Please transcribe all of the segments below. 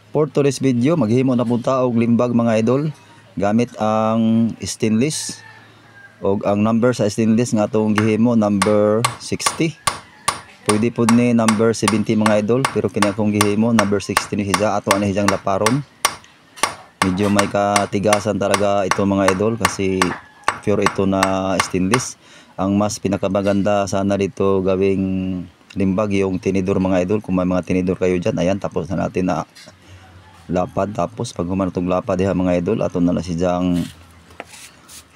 For today's video, maghimo na punta og limbag mga idol gamit ang stainless og ang number sa stainless nga atong gihimo number 60. Pwede pud ni number 70 mga idol, pero kini akong gihimo number 60 ni hiya. Ato ani hiyang laparon. Medyo may katigasan talaga ito mga idol kasi pure ito na stainless. Ang mas pinakamaganda sana dito gawing limbag yung tinidor mga idol. Kung may mga tinidor kayo dyan, ayan, tapos na natin na lapad. Tapos pag humanatog lapad diha mga idol, ato na si siyang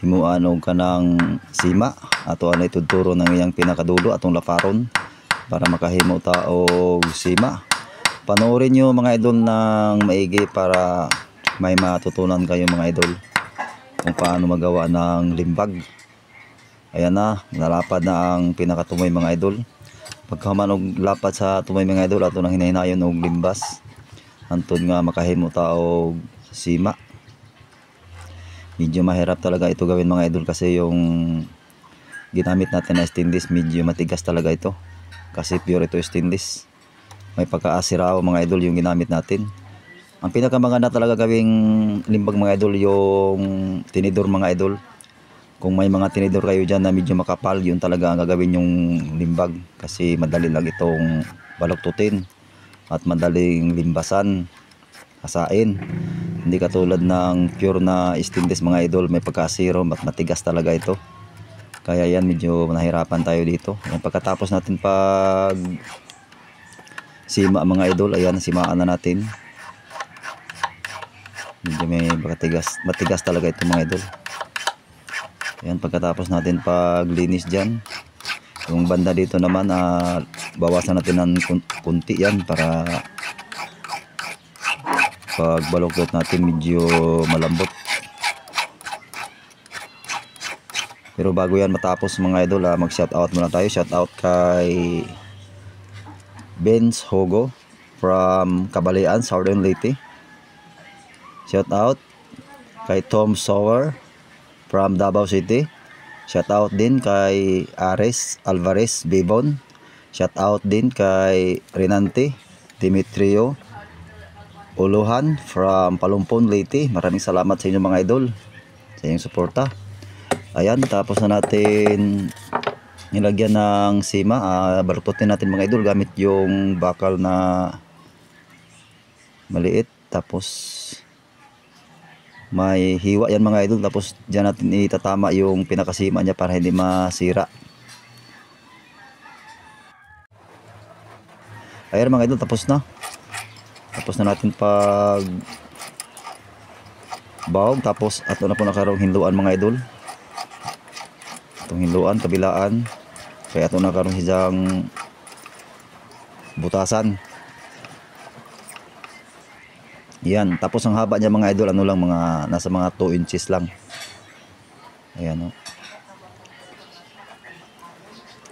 himuan og kanang sima. Ato na itudturo ng iyang pinakadulo atong laparon para makahimo ta og sima. Panoorin nyo mga idol ng maigi para may matutunan kayo mga idol kung paano magawa ng limbag. Ayan na, nalapad na ang pinakatumoy mga idol. Pagkaman og lapad sa tumoy mga idol, ato nang hinahinayon og limbas antod nga makahimo ta og sima. Medyo mahirap talaga ito gawin mga idol kasi yung ginamit natin na stainless medyo matigas talaga ito kasi pure ito stainless. May pagkaasiraw mga idol yung ginamit natin. Ang pinakamaganda talaga gawing limbag mga idol yung tinidor mga idol. Kung may mga tinidor kayo dyan na medyo makapal, yun talaga ang gagawin yung limbag kasi madali lang itong baluktutin at madaling limbasan, hasain. Hindi katulad ng pure na stainless mga idol, may pagkasiro at matigas talaga ito. Kaya yan, medyo nahirapan tayo dito. Yan, pagkatapos natin pag sima mga idol, ayan, simaan na natin. Medyo may matigas talaga ito mga idol. Ayan, pagkatapos natin paglinis dyan, yung banda dito naman, bawasan natin ng kunti yan para pag baluktot natin medyo malambot. Pero bago yan matapos mga idol, mag shoutout muna tayo. Shoutout kay Benz Hogo from Kabalean, Southern Leyte. Shoutout kay Tom Sower from Davao City. Shoutout din kay Ares Alvarez Bibon. Shoutout din kay Renante Dimitrio Uluhan from Palumpon, Leyte. Maraming salamat sa inyo mga idol sa inyong suporta. Ayan, tapos na natin nilagyan ng sima. Balututin natin mga idol gamit yung bakal na maliit. Tapos may hiwa yan mga idol, tapos dyan natin itatama yung pinakasima niya para hindi masira. Ayan mga idol, tapos na natin pag bawog. Tapos ato na po nakarong hinluan mga idol, itong hinluan kabilaan, kaya ato nakarong hijang butasan. Yan, tapos ang haba niya mga idol, ano lang, mga nasa mga 2 inches lang. Ayan, oh.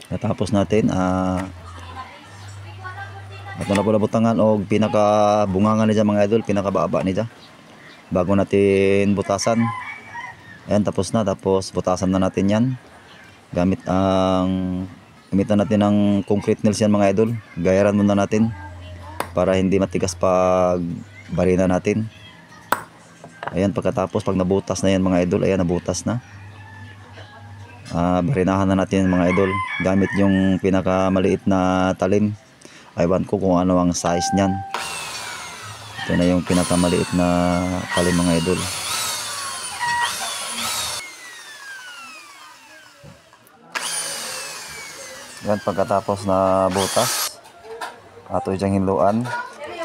Natapos natin, ito na po nabutangan o pinakabungangan niya mga idol, pinakababa niya bago natin butasan. Ayan, tapos butasan na natin yan gamitan natin ng concrete nails yan mga idol. Gayaran muna natin para hindi matigas pag barina natin. Ayan, pagkatapos pag nabutas na yan mga idol, ayan, nabutas na, barinahan na natin mga idol gamit yung pinakamaliit na talim. Aywan ko kung ano ang size nyan. Ito na yung pinakamaliit na talim mga idol. Yan, pagkatapos na butas, ato isang hinluan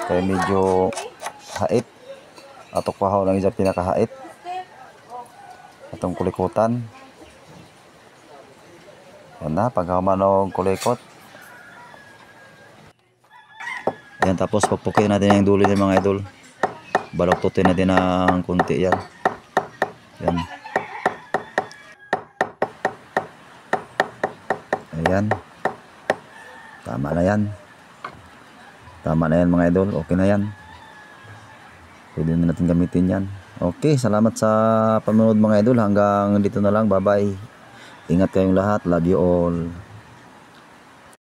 kaya medyo hait. Atok pahaw lang isang pinakahait atong kulikutan. Yan na, pagkamanog kulikot. Ayan, tapos pagpukin natin yung dulo ng mga idol, baluktutin natin ng kunti yan. Yan. Ayan, tama na yan mga idol, okay na yan. Pwede na natin gamitin yan. Okay, salamat sa panonood mga idol. Hanggang dito na lang. Bye bye. Ingat kayong lahat. Love you all.